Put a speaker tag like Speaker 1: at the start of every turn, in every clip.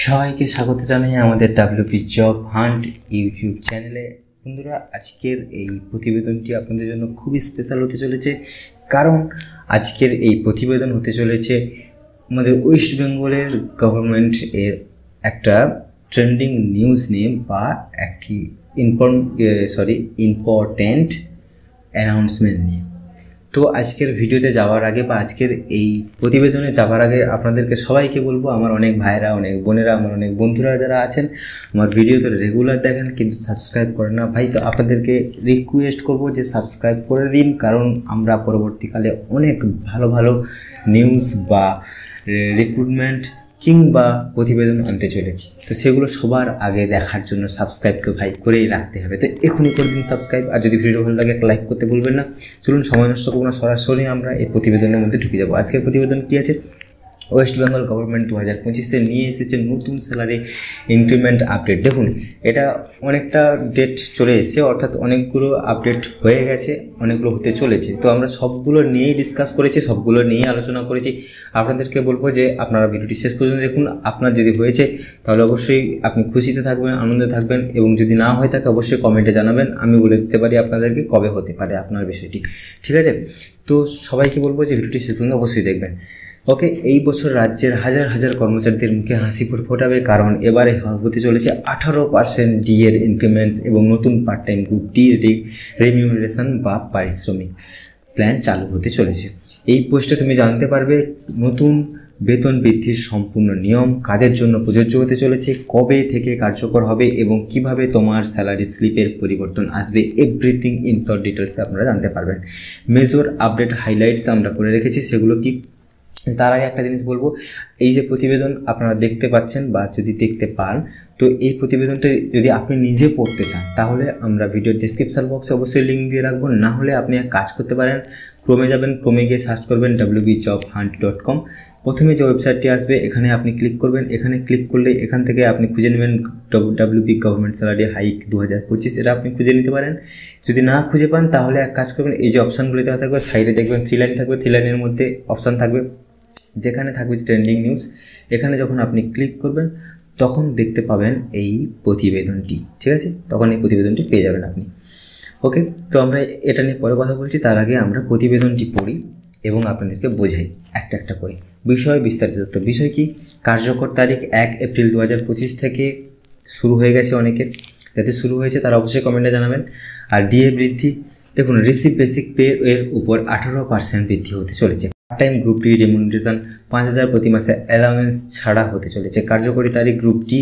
Speaker 1: সবাইকে স্বাগত জানাই আমাদের ডাব্লিউপি জব হান্ট ইউটিউব চ্যানেলে। বন্ধুরা, আজকের এই প্রতিবেদনটি আপনাদের জন্য খুবই স্পেশাল হতে চলেছে, কারণ আজকের এই প্রতিবেদন হতে চলেছে আমাদের ওয়েস্ট বেঙ্গলের গভর্নমেন্ট এর একটা ট্রেন্ডিং নিউজ নিয়ে বা একটি ইম্পর্ট্যান্ট অ্যানাউন্সমেন্ট নিয়ে। তো আজকের ভিডিওতে যাওয়ার আগে বা আজকের এই প্রতিবেদনে যাওয়ার আগে আপনাদেরকে সবাইকে বলবো, আমার অনেক ভাইরা, অনেক বোনেরা, আমার অনেক বন্ধুরা যারা আছেন আমার ভিডিওতে রেগুলার দেখেন কিন্তু সাবস্ক্রাইব করেন না ভাই, তো আপনাদেরকে রিকোয়েস্ট করব যে সাবস্ক্রাইব করে দিন, কারণ আমরা পরবর্তীকালে অনেক ভালো ভালো নিউজ বা রিক্রুটমেন্ট কিংবা প্রতিবেদন আনতে চলেছি। তো সেগুলো সবার আগে দেখার জন্য সাবস্ক্রাইব তো ভাই করেই রাখতে হবে। তো এখনই করে দিন সাবস্ক্রাইব, আর যদি ভিডিও ভালো লাগে একটা লাইক করতে ভুলবেন না। চলুন সময় নষ্ট করবো না, সরাসরি আমরা এই প্রতিবেদনের মধ্যে ঢুকে যাবো। আজকের প্রতিবেদন কী আছে? ওয়েস্ট বেঙ্গল গভর্নমেন্ট 2025-এ নিয়ে এসেছে নতুন স্যালারি ইনক্রিমেন্ট আপডেট। দেখুন, এটা অনেকটা ডেট চলে এসেছে, অর্থাৎ অনেকগুলো আপডেট হয়ে গেছে, অনেকগুলো হতে চলেছে। তো আমরা সবগুলো নিয়েই ডিসকাস করেছি, সবগুলো নিয়ে আলোচনা করেছি। আপনাদেরকে বলবো যে আপনারা ভিডিওটি শেষ পর্যন্ত দেখুন। আপনার যদি হয়েছে তাহলে অবশ্যই আপনি খুশিতে থাকবেন, আনন্দে থাকবেন, এবং যদি না হয়ে থাকে অবশ্যই কমেন্টে জানাবেন। আমি বলে দিতে পারি আপনাদেরকে কবে হতে পারে আপনার বিষয়টি, ঠিক আছে? তো সবাইকে বলবো যে ভিডিওটি শেষ পর্যন্ত অবশ্যই দেখবেন। ওকে, এই বছর রাজ্যের হাজার হাজার কর্মচারীদের মুখে হাসি ফোটাবে, কারণ এবারে হতে চলেছে 18% ডিএর ইনক্রিমেন্টস এবং নতুন part time group D remuneration বা পারিশ্রমিক প্ল্যান চালু হতে চলেছে। এই পোস্টে তুমি জানতে পারবে নতুন বেতন বৃদ্ধির সম্পূর্ণ নিয়ম, কাদের জন্য প্রযোজ্য হতে চলেছে, কবে থেকে কার্যকর হবে এবং কিভাবে তোমার স্যালারি স্লিপের পরিবর্তন আসবে। এভরিথিং ইন শর্ট ডিটেলস আপনারা জানতে পারবেন। মেজর আপডেট হাইলাইটস আমরা করে রেখেছি, সেগুলো কি? তার আগে একটা জিনিস বলবো, এই যে প্রতিবেদন আপনারা দেখতে পাচ্ছেন বা যদি দেখতে পান, তো এই প্রতিবেদনটা যদি আপনি নিজে পড়তে চান তাহলে আমরা ভিডিও ডেসক্রিপশন বক্সে অবশ্যই লিঙ্ক দিয়ে রাখবো। না হলে আপনি এক কাজ করতে পারেন, ক্রোমে যাবেন, ক্রোমে গিয়ে সার্চ করবেন www.jobhunt.com। প্রথমে যে ওয়েবসাইটটি আসবে এখানে আপনি ক্লিক করবেন। এখানে ক্লিক করলে এখান থেকে আপনি খুঁজে নেবেন WP গভর্নমেন্ট স্যালারি হাইক 2025, এটা আপনি খুঁজে নিতে পারেন। যদি না খুঁজে পান তাহলে এক কাজ করবেন, এই যে অপশানগুলো দেওয়া থাকবে সাইডে দেখবেন 3 লাইন থাকবে, 3 লাইনের মধ্যে অপশান থাকবে যেখানে থাকবে ট্রেন্ডিং নিউজ। এখানে যখন আপনি ক্লিক করবেন তখন দেখতে পাবেন এই প্রতিবেদনটি, ঠিক আছে? তখন এই প্রতিবেদনটি পেয়ে যাবেন আপনি। ওকে, তো আমরা এটা নিয়ে পরে কথা বলছি। তার আগে আমরা প্রতিবেদনটি পড়ি এবং আপনাদেরকে বোঝাই একটা একটা করে। বিষয় বিস্তারিত তথ্য। বিষয় কি? কার্যকর তারিখ 1 এপ্রিল 2025 থেকে শুরু হয়ে গেছে অনেকের, যাতে শুরু হয়েছে তারা অবশ্যই কমেন্টে জানাবেন। আর ডিএ বৃদ্ধি, দেখুন রিসিভ বেসিক পে এর উপর 18% বৃদ্ধি হতে চলেছে। Part time group D remuneration 5000 প্রতি মাসে অ্যালাউন্স ছাড়া হতে চলেছে। কার্যকরী তারিখ গ্রুপ ডি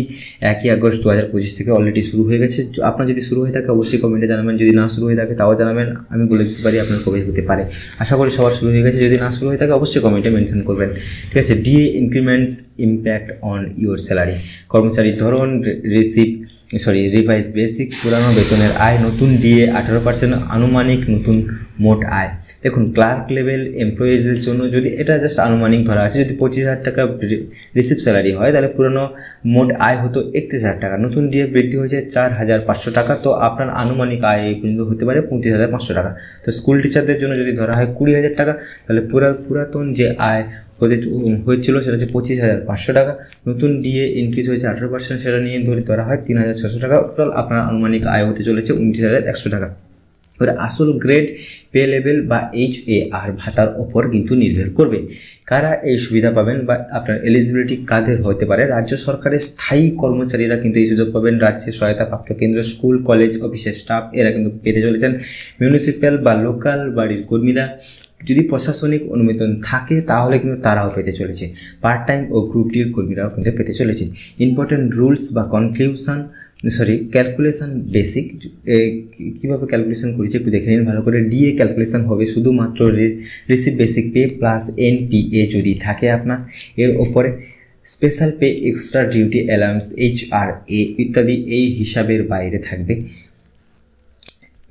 Speaker 1: 1 আগস্ট 2025 থেকে অলরেডি শুরু হয়ে গেছে। আপনার যদি শুরু হয়ে থাকে অবশ্যই কমেন্টে জানাবেন, যদি না শুরু হয়ে থাকে তাও জানাবেন, আমি বলে দিতে পারি আপনার কবে হতে পারে। আশা করি সবার শুরু হয়ে গেছে, যদি না শুরু হয়ে থাকে অবশ্যই কমেন্টে মেনশন করবেন, ঠিক আছে? DA ইনক্রিমেন্টস impact on your salary. কর্মচারীর ধরন, রিভাইজ বেসিক, পুরানো বেতনের আয়, নতুন ডিএ 18% আনুমানিক নতুন মোট আয়। দেখুন, ক্লার্ক লেভেল এমপ্লয়িজের জন্য যদি এটা জাস্ট আনুমানিক ধরা আছে, যদি 25,000 টাকা রিসিভ স্যালারি হয় তাহলে পুরনো মোট আয় হতো 31,000 টাকা। নতুন ডিএ বৃদ্ধি হয়েছে 4,500 টাকা, তো আপনার আনুমানিক আয় এই পর্যন্ত হতে পারে 25,500 টাকা। তো স্কুল টিচারদের জন্য যদি ধরা হয় 20,000 টাকা, তাহলে পুরাতন যে আয় হয়েছিল সেটা হচ্ছে 25,500 টাকা। নতুন ডিএ ইনক্রিজ হয়েছে 18%, সেটা নিয়ে ধরা হয় 3,600 টাকা। টোটাল আপনার আনুমানিক আয় হতে চলেছে 29,100 টাকা। এবার আসল গ্রেড পে লেভেল বা HAR ভাতার ওপর কিন্তু নির্ভর করবে কারা এই সুবিধা পাবেন বা আপনার এলিজিবিলিটি কাদের হতে পারে। রাজ্য সরকারের স্থায়ী কর্মচারীরা কিন্তু এই সুযোগ পাবেন। রাজ্যের সহায়তাপ্রাপ্ত কেন্দ্র, স্কুল, কলেজ, অফিসের স্টাফ এরা কিন্তু পেতে চলেছেন। মিউনিসিপ্যাল বা লোকাল বাড়ির কর্মীরা, যদি প্রশাসনিক অনুমোদন থাকে তাহলে কিন্তু তারাও পেতে চলেছে। পার্ট টাইম ও গ্রুপ ডির কর্মীরাও কিন্তু পেতে চলেছে। ইম্পর্টেন্ট রুলস বা ক্যালকুলেশন বেসিক, কীভাবে ক্যালকুলেশন করেছে একটু দেখে নিন ভালো করে। ডিএ ক্যালকুলেশন হবে শুধুমাত্র receive basic pay plus NPA যদি থাকে আপনার, এর ওপরে special pay, extra duty allowance, HRA ইত্যাদি এই হিসাবের বাইরে থাকবে।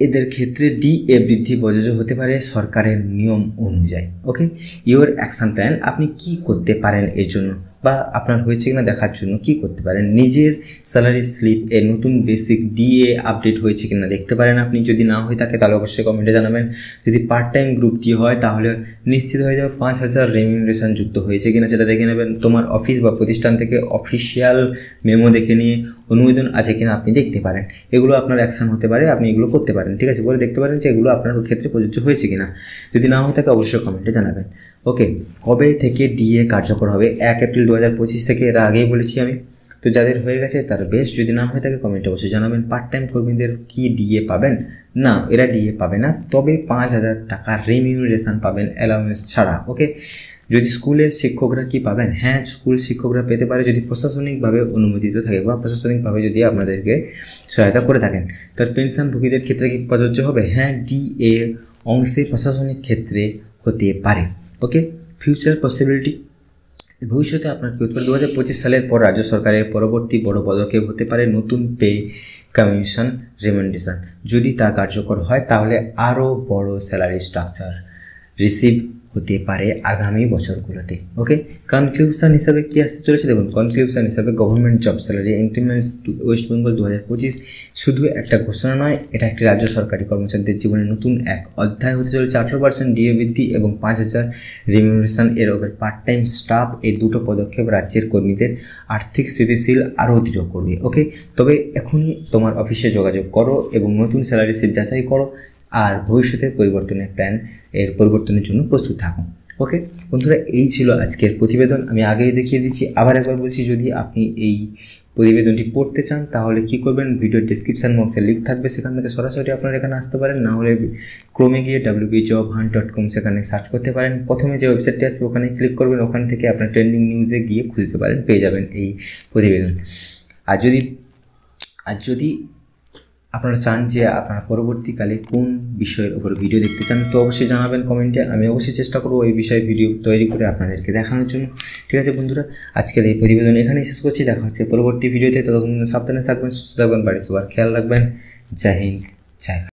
Speaker 1: এদের ক্ষেত্রে ডিএ বৃদ্ধি প্রযোজ্য হতে পারে সরকারের নিয়ম অনুযায়ী। ওকে, ইওর অ্যাকশন প্ল্যান, আপনি কি করতে পারেন এর জন্য? বা আপনার হয়েছে কিনা দেখার জন্য কি করতে পারেন, নিজের স্যালারি স্লিপ এর নতুন বেসিক ডিএ আপডেট হয়েছে কিনা দেখতে পারেন আপনি। যদি না হয়ে থাকে তাহলে অবশ্যই কমেন্টে জানাবেন। যদি পার্ট টাইম গ্রুপ ডি হয় তাহলে নিশ্চিত হয়ে যাবে 5,000 রেমিউনারেশন যুক্ত হয়েছে কিনা সেটা দেখে নেবেন। তোমার অফিস বা প্রতিষ্ঠান থেকে অফিসিয়াল মেমো দেখে নিয়ে অনুমোদন আছে কিনা আপনি দেখতে পারেন। এগুলো আপনার অ্যাকশন হতে পারে, আপনি এগুলো করতে পারেন, ঠিক আছে, বলে দেখতে পারেন যে এগুলো আপনার ক্ষেত্রে প্রযোজ্য হয়েছে কিনা। যদি না হয়ে থাকে অবশ্যই কমেন্টে জানাবেন। ওকে, কবে থেকে ডিএ কার্যকর হবে? 1 এপ্রিল 2025 থেকে, এর আগেই বলেছি আমি। তো যাদের হয়ে গেছে তার বেস্ট, যদি না হয়ে থাকে কমেন্টে অবশ্যই জানাবেন। পার্ট টাইম কর্মীদের কি ডিএ পাবেন? না, এরা ডিএ পাবে না, তবে 5,000 টাকা রেমিউনারেশন পাবেন অ্যালাউন্স ছাড়া। ওকে, যদি স্কুলের শিক্ষকরা কি পাবেন? হ্যাঁ, স্কুল শিক্ষকরা পেতে পারে যদি প্রশাসনিকভাবে অনুমোদিত থাকে বা প্রশাসনিকভাবে যদি আপনাদেরকে সহায়তা করে থাকেন। তার পেনশনভোগীদের ক্ষেত্রে কি প্রযোজ্য হবে? হ্যাঁ, ডিএ অংশে প্রশাসনিক ক্ষেত্রে হতে পারে। ওকে, ফিউচার পসিবিলিটি, ভবিষ্যতে আপনার কী হতে পারে? 2025 সালের পর রাজ্য সরকারের পরবর্তী বড় পদক্ষেপ হতে পারে নতুন পে কমিশন রেমুনারেশন। যদি তা কার্যকর হয় তাহলে আরও বড় স্যালারি স্ট্রাকচার রিসিভ হতে পারে আগামী বছরগুলোতে। ওকে, কনক্লুশন হিসাবে কী আসতে চলেছে দেখুন। কনক্লুশন হিসাবে government job salary increment West Bengal 2025 শুধু একটা ঘোষণা নয়, এটা একটি রাজ্য সরকারি কর্মচারীদের জীবনে নতুন এক অধ্যায় হতে চলেছে। 18% ডিএ বৃদ্ধি এবং 5,000 রেমিউনারেশন এর ওপর পার্ট টাইম স্টাফ, এই দুটো পদক্ষেপ রাজ্যের কর্মীদের আর্থিক স্থিতিশীল আরও দৃঢ় করবে। ওকে, তবে এখনই তোমার অফিসে যোগাযোগ করো এবং নতুন স্যালারি স্লিপ যাচাই করো আর ভবিষ্যতের পরিবর্তনের প্ল্যান এর পরিবর্তনের জন্য প্রস্তুত থাকুন। ওকে বন্ধুরা, এই ছিল আজকের প্রতিবেদন। আমি আগেই দেখিয়ে দিচ্ছি, আবার একবার বলছি, যদি আপনি এই প্রতিবেদনটি পড়তে চান তাহলে কি করবেন, ভিডিওর ডেসক্রিপশন বক্সে লিঙ্ক থাকবে, সেখান থেকে সরাসরি আপনারা এখানে আসতে পারেন। না হলে ক্রোমে গিয়ে wpjobhunt.com সেখানে সার্চ করতে পারেন। প্রথমে যে ওয়েবসাইটটি আসবে ওখানে ক্লিক করবেন, ওখান থেকে আপনার ট্রেন্ডিং নিউজে গিয়ে খুঁজতে পারেন, পেয়ে যাবেন এই প্রতিবেদন। আর যদি আপনারা চান যে আপনারা পরবর্তীকালে কোন বিষয়ের উপর ভিডিও দেখতে চান তো অবশ্যই জানাবেন কমেন্টে। আমি অবশ্যই চেষ্টা করবো এই বিষয়ে ভিডিও তৈরি করে আপনাদেরকে দেখানোর জন্য। ঠিক আছে বন্ধুরা, আজকের এই প্রতিবেদন এখানেই শেষ করছি। দেখা হচ্ছে পরবর্তী ভিডিওতে। ততক্ষণ সাবধানে থাকবেন, সুস্থ থাকবেন, বাড়ির সবার খেয়াল রাখবেন। জয় হিন্দ, জয় ভারত।